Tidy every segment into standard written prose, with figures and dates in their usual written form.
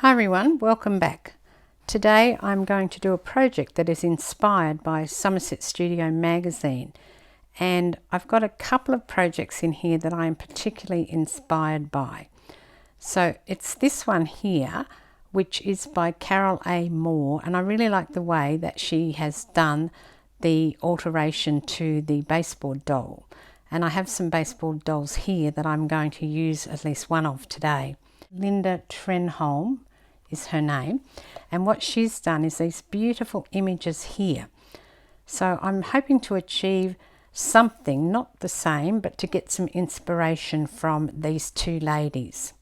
Hi everyone, welcome back. Today I'm going to do a project that is inspired by Somerset Studio magazine, and I've got a couple of projects in here that I am particularly inspired by. So it's this one here, which is by Carol A. Moore, and I really like the way that she has done the alteration to the baseboard doll. And I have some baseboard dolls here that I'm going to use at least one of today. Linda Trenholm is her name, and what she's done is these beautiful images here. So I'm hoping to achieve something, not the same, but to get some inspiration from these two ladies.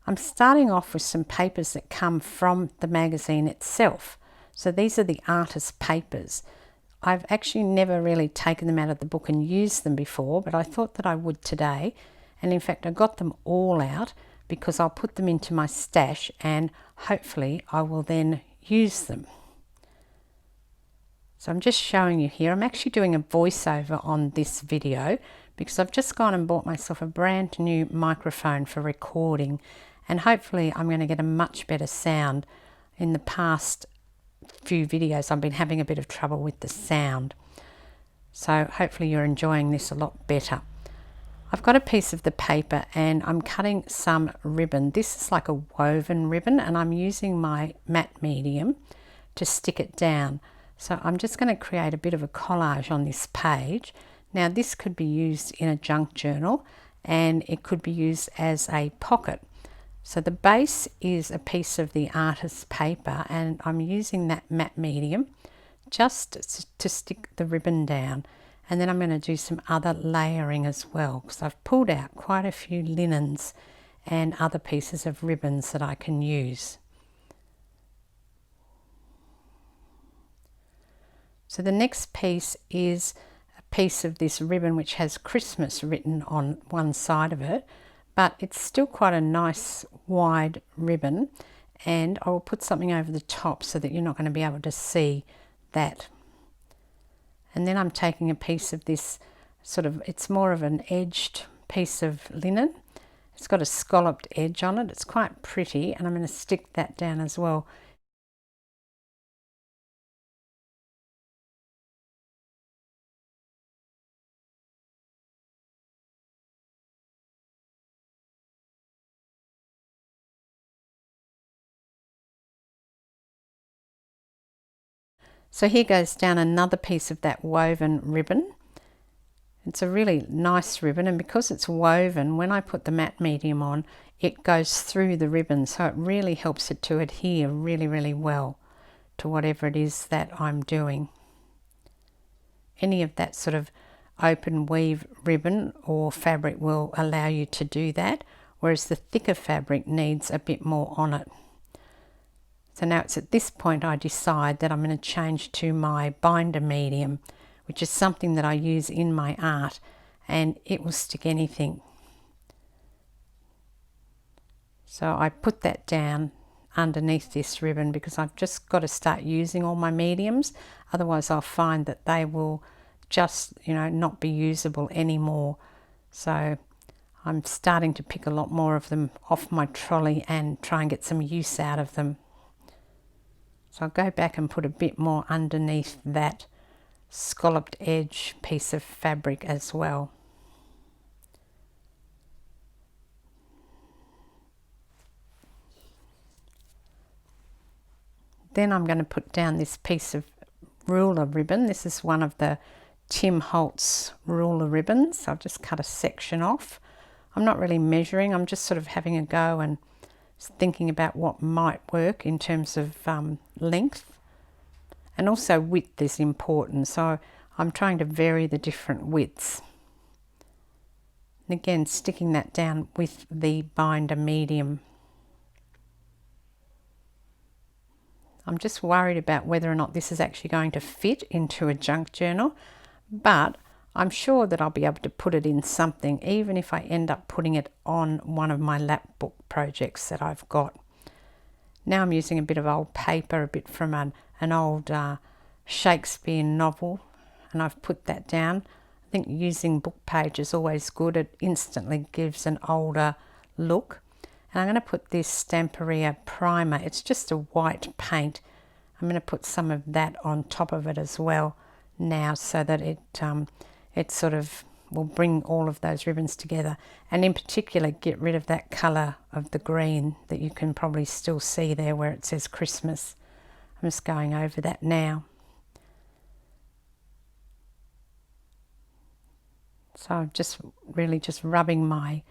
I'm starting off with some papers that come from the magazine itself. So these are the artist papers. I've actually never really taken them out of the book and used them before, but I thought that I would today. And in fact, I got them all out because I'll put them into my stash and hopefully I will then use them. So I'm just showing you here. I'm actually doing a voiceover on this video because I've just gone and bought myself a brand new microphone for recording, and hopefully I'm going to get a much better sound. In the past few videos I've been having a bit of trouble with the sound, so hopefully you're enjoying this a lot better. I've got a piece of the paper and I'm cutting some ribbon. This is like a woven ribbon, and I'm using my matte medium to stick it down. So I'm just going to create a bit of a collage on this page. Now this could be used in a junk journal and it could be used as a pocket. So the base is a piece of the artist's paper, and I'm using that matte medium just to stick the ribbon down. And then I'm going to do some other layering as well, because I've pulled out quite a few linens and other pieces of ribbons that I can use. So the next piece is a piece of this ribbon which has Christmas written on one side of it, but it's still quite a nice wide ribbon, and I will put something over the top so that you're not going to be able to see that. And then I'm taking a piece of this it's more of an edged piece of linen. It's got a scalloped edge on it. It's quite pretty, and I'm going to stick that down as well. So here goes down another piece of that woven ribbon. It's a really nice ribbon, and because it's woven, when I put the matte medium on, it goes through the ribbon, so it really helps it to adhere really, really well to whatever it is that I'm doing. Any of that sort of open weave ribbon or fabric will allow you to do that, whereas the thicker fabric needs a bit more on it. So now it's at this point I decide that I'm going to change to my binder medium, which is something that I use in my art, and it will stick anything. So I put that down underneath this ribbon because I've just got to start using all my mediums, otherwise I'll find that they will just, not be usable anymore. So I'm starting to pick a lot more of them off my trolley and try and get some use out of them. So I'll go back and put a bit more underneath that scalloped edge piece of fabric as well. Then I'm going to put down this piece of ruler ribbon. This is one of the Tim Holtz ruler ribbons. I've just cut a section off. I'm not really measuring, I'm just sort of having a go and thinking about what might work in terms of length, and also width is important, so I'm trying to vary the different widths. And again, sticking that down with the binder medium. I'm just worried about whether or not this is actually going to fit into a junk journal, but I'm sure that I'll be able to put it in something, even if I end up putting it on one of my lap book projects that I've got. Now I'm using a bit of old paper, a bit from an old Shakespeare novel, and I've put that down. I think using book page is always good. It instantly gives an older look. And I'm going to put this Stamperia primer. It's just a white paint. I'm going to put some of that on top of it as well now, so that it sort of will bring all of those ribbons together, and in particular get rid of that colour of the green that you can probably still see there where it says Christmas. I'm just going over that now. So I'm just really just rubbing my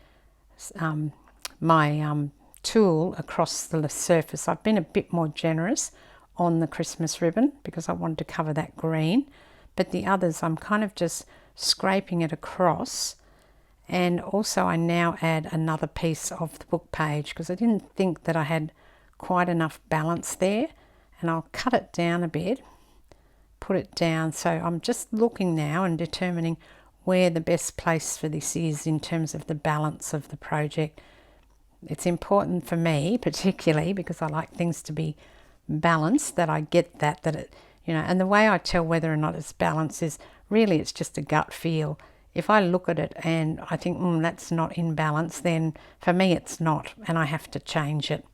tool across the surface. I've been a bit more generous on the Christmas ribbon because I wanted to cover that green, but the others I'm kind of just scraping it across. And also I now add another piece of the book page because I didn't think that I had quite enough balance there, and I'll cut it down a bit, put it down. So I'm just looking now and determining where the best place for this is in terms of the balance of the project. It's important for me, particularly because I like things to be balanced, that I get that it, you know, and the way I tell whether or not it's balanced is really it's just a gut feel. If I look at it and I think, that's not in balance, then for me it's not, and I have to change it.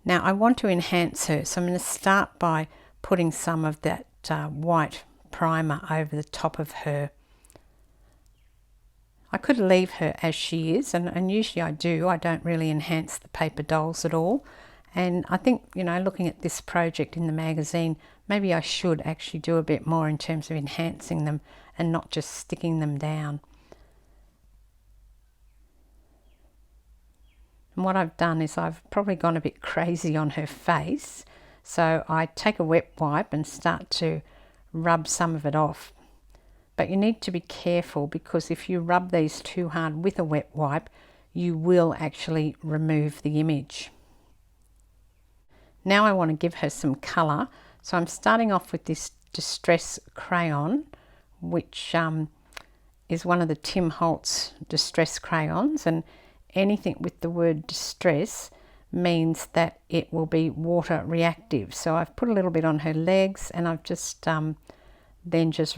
Now I want to enhance her, so I'm going to start by putting some of that white primer over the top of her. I could leave her as she is, and usually I do. I don't really enhance the paper dolls at all. And I think, you know, looking at this project in the magazine, maybe I should actually do a bit more in terms of enhancing them and not just sticking them down. And what I've done is I've probably gone a bit crazy on her face. So I take a wet wipe and start to rub some of it off. But you need to be careful, because if you rub these too hard with a wet wipe, you will actually remove the image. Now I want to give her some colour, so I'm starting off with this Distress crayon, which is one of the Tim Holtz Distress crayons, and anything with the word distress means that it will be water reactive. So I've put a little bit on her legs, and I've just then just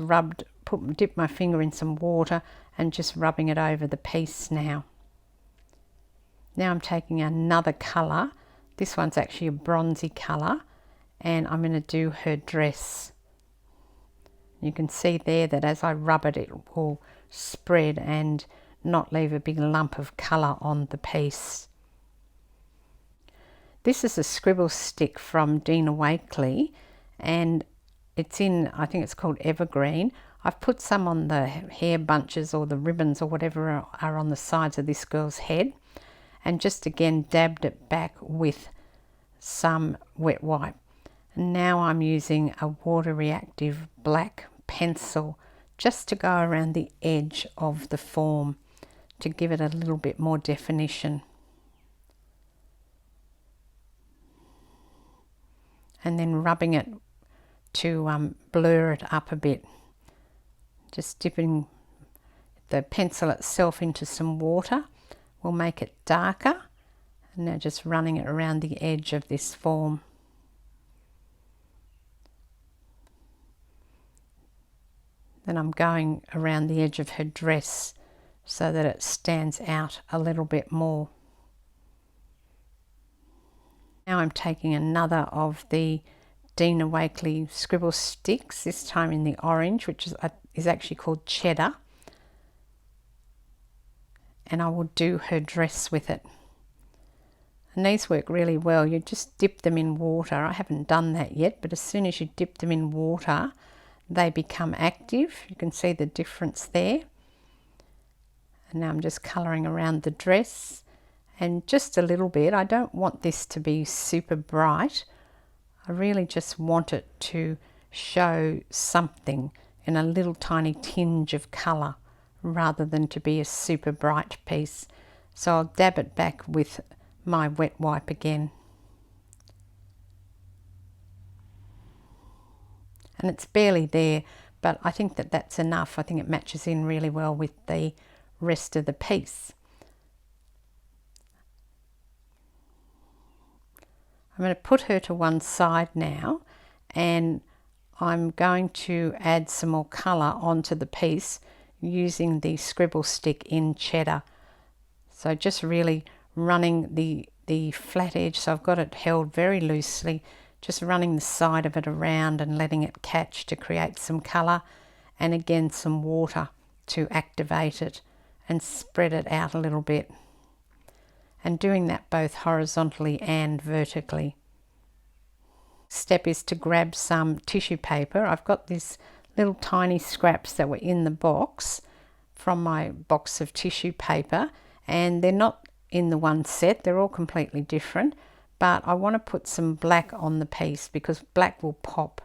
dipped my finger in some water and just rubbing it over the piece now. Now I'm taking another colour. This one's actually a bronzy colour, and I'm going to do her dress. You can see there that as I rub it, it will spread and not leave a big lump of colour on the piece. This is a scribble stick from Dina Wakley, and it's in, I think it's called Evergreen. I've put some on the hair bunches or the ribbons or whatever are on the sides of this girl's head, and just again dabbed it back with some wet wipe. And now I'm using a water reactive black pencil just to go around the edge of the form to give it a little bit more definition. And then rubbing it to blur it up a bit. Just dipping the pencil itself into some water will make it darker. And now just running it around the edge of this form. Then I'm going around the edge of her dress so that it stands out a little bit more. Now I'm taking another of the Dina Wakley scribble sticks, this time in the orange, which is actually called Cheddar, and I will do her dress with it. And these work really well. You just dip them in water. I haven't done that yet, but as soon as you dip them in water, they become active. You can see the difference there. And now I'm just colouring around the dress, and just a little bit. I don't want this to be super bright. I really just want it to show something in a little tiny tinge of colour rather than to be a super bright piece. So I'll dab it back with my wet wipe again. And it's barely there, but I think that that's enough. I think it matches in really well with the rest of the piece. I'm going to put her to one side now, and I'm going to add some more colour onto the piece using the scribble stick in Cheddar. So just really running the flat edge, so I've got it held very loosely, just running the side of it around and letting it catch to create some colour, and again some water to activate it and spread it out a little bit, and doing that both horizontally and vertically. Step is to grab some tissue paper. I've got these little tiny scraps that were in the box from my box of tissue paper, and they're not in the one set, they're all completely different, but I want to put some black on the piece because black will pop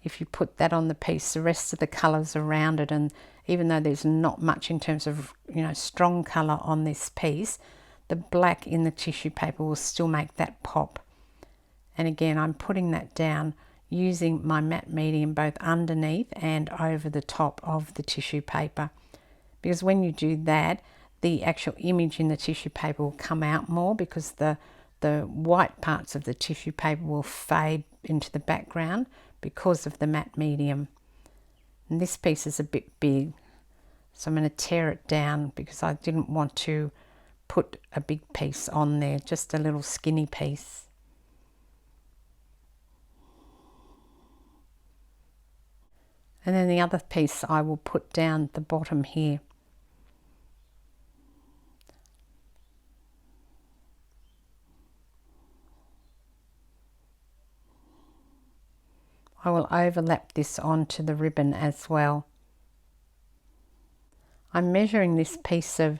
if you put that on the piece. The rest of the colours around it, and even though there's not much in terms of, you know, strong colour on this piece, the black in the tissue paper will still make that pop. And again, I'm putting that down using my matte medium both underneath and over the top of the tissue paper, because when you do that, the actual image in the tissue paper will come out more, because the white parts of the tissue paper will fade into the background because of the matte medium. And this piece is a bit big, so I'm going to tear it down because I didn't want to put a big piece on there, just a little skinny piece. And then the other piece I will put down the bottom here. I will overlap this onto the ribbon as well. I'm measuring this piece of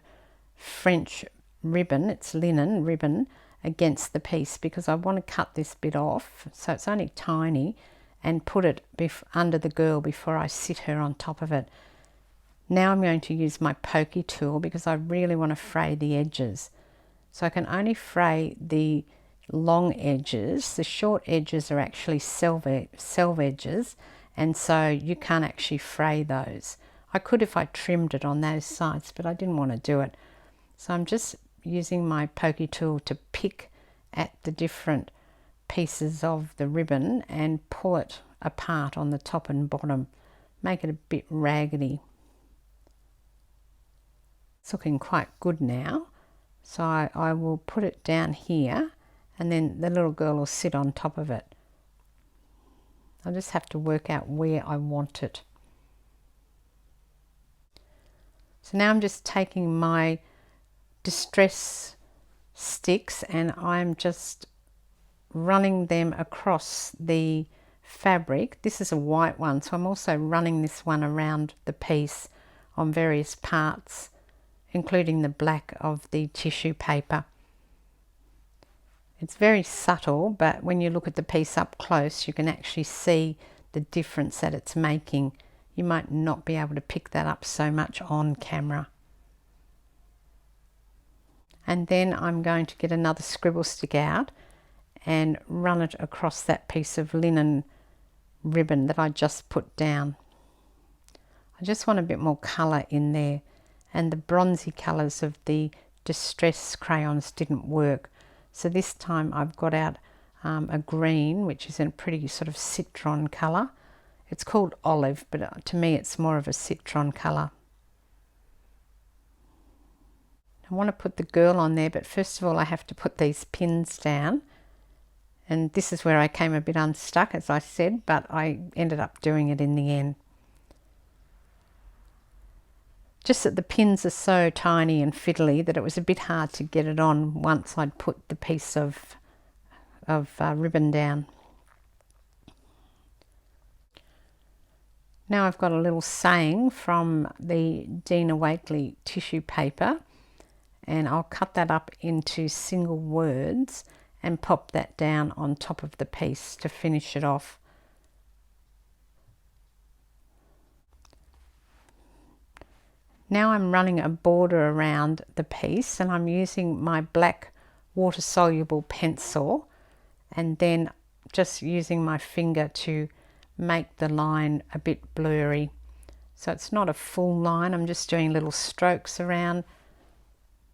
French ribbon, it's linen ribbon, against the piece because I want to cut this bit off, so it's only tiny, and put it under the girl before I sit her on top of it. Now I'm going to use my pokey tool because I really want to fray the edges. So I can only fray the long edges. The short edges are actually self edges, and so you can't actually fray those. I could if I trimmed it on those sides, but I didn't want to do it. So I'm just using my pokey tool to pick at the different pieces of the ribbon and pull it apart on the top and bottom, make it a bit raggedy. It's looking quite good now, so I will put it down here, and then the little girl will sit on top of it. I just have to work out where I want it. So now I'm just taking my distress sticks and I'm just running them across the fabric. This is a white one, so I'm also running this one around the piece on various parts, including the black of the tissue paper. It's very subtle, but when you look at the piece up close, you can actually see the difference that it's making. You might not be able to pick that up so much on camera. And then I'm going to get another scribble stick out and run it across that piece of linen ribbon that I just put down. I just want a bit more colour in there, and the bronzy colours of the distress crayons didn't work. So this time I've got out a green, which is a pretty sort of citron colour. It's called olive, but to me it's more of a citron colour. I want to put the girl on there, but first of all I have to put these pins down. And this is where I came a bit unstuck, as I said, but I ended up doing it in the end. Just that the pins are so tiny and fiddly that it was a bit hard to get it on once I'd put the piece of ribbon down. Now I've got a little saying from the Dina Wakley tissue paper, and I'll cut that up into single words and pop that down on top of the piece to finish it off. Now I'm running a border around the piece, and I'm using my black water-soluble pencil, and then just using my finger to make the line a bit blurry. So it's not a full line, I'm just doing little strokes around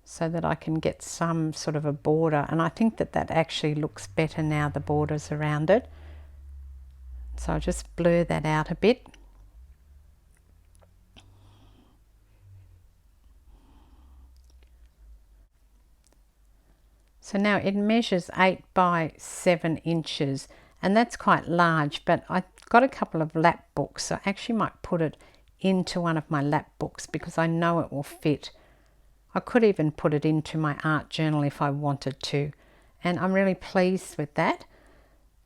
so that I can get some sort of a border, and I think that that actually looks better now, the borders around it. So I'll just blur that out a bit. So now it measures 8 by 7 inches, and that's quite large, but I got a couple of lap books, so I actually might put it into one of my lap books because I know it will fit. I could even put it into my art journal if I wanted to, and I'm really pleased with that.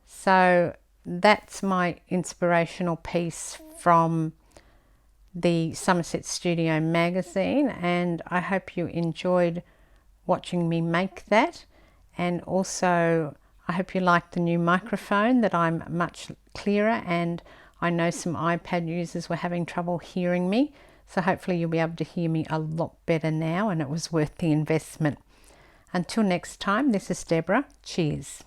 So that's my inspirational piece from the Somerset Studio magazine, and I hope you enjoyed watching me make that. And also I hope you like the new microphone, that I'm much clearer, and I know some iPad users were having trouble hearing me, so hopefully you'll be able to hear me a lot better now, and it was worth the investment. Until next time, this is Deborah. Cheers.